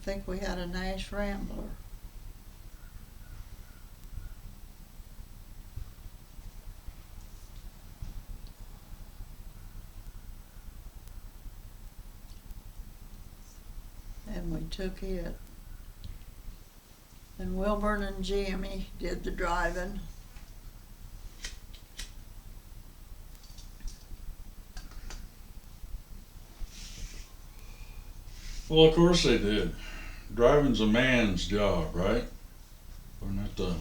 think we had a Nash Rambler. And we took it. And Wilburn and Jimmy did the driving. Well, of course they did. Driving's a man's job, right? Wasn't that the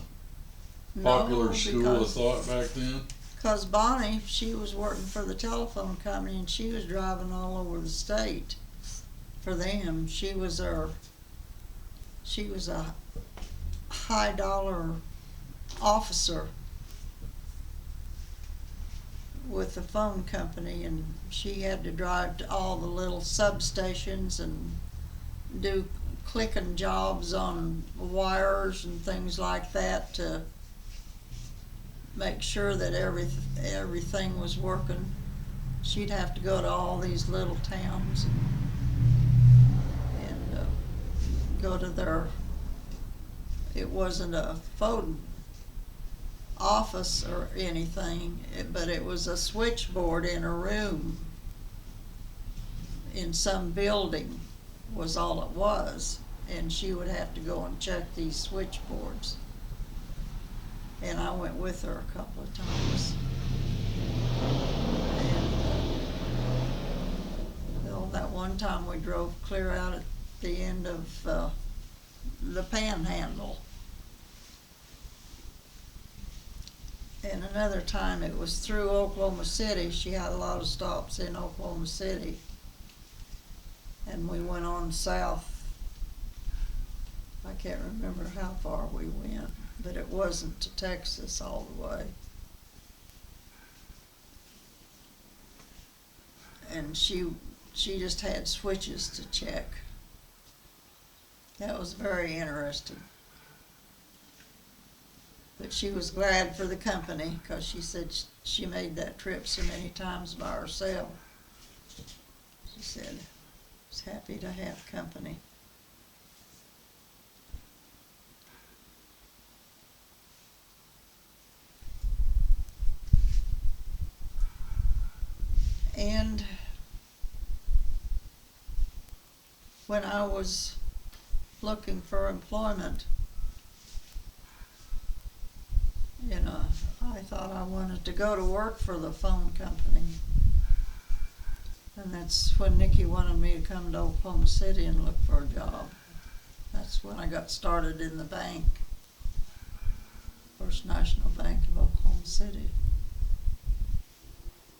popular school of thought back then? Because Bonnie, she was working for the telephone company and she was driving all over the state for them. She was a high dollar officer with the phone company, and she had to drive to all the little substations and do clicking jobs on wires and things like that to make sure that everything was working. She'd have to go to all these little towns and go to their, it wasn't a phone office or anything, but it was a switchboard in a room in some building was all it was, and she would have to go and check these switchboards. And I went with her a couple of times. And that one time we drove clear out at the end of the Panhandle. And another time it was through Oklahoma City. She had a lot of stops in Oklahoma City. And we went on south. I can't remember how far we went, but it wasn't to Texas all the way. And she just had switches to check. That was very interesting. But she was glad for the company because she said she made that trip so many times by herself. She said she's happy to have company. And when I was looking for employment, I thought I wanted to go to work for the phone company. And that's when Nikki wanted me to come to Oklahoma City and look for a job. That's when I got started in the bank, First National Bank of Oklahoma City.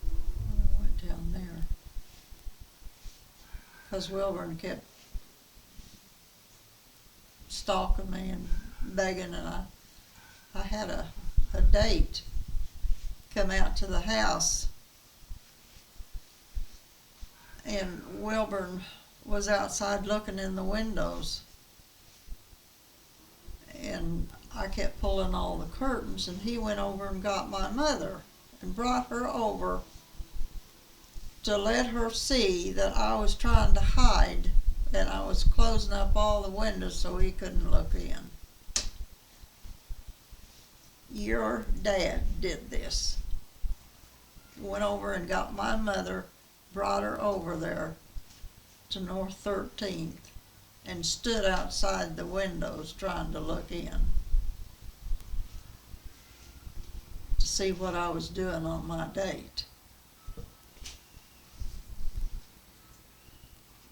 I went down there because Wilburn kept stalking me and begging, and I had a date come out to the house, and Wilburn was outside looking in the windows, and I kept pulling all the curtains, and he went over and got my mother and brought her over to let her see that I was trying to hide, and I was closing up all the windows so he couldn't look in. Your dad did this. Went over and got my mother, brought her over there to North 13th, and stood outside the windows trying to look in to see what I was doing on my date.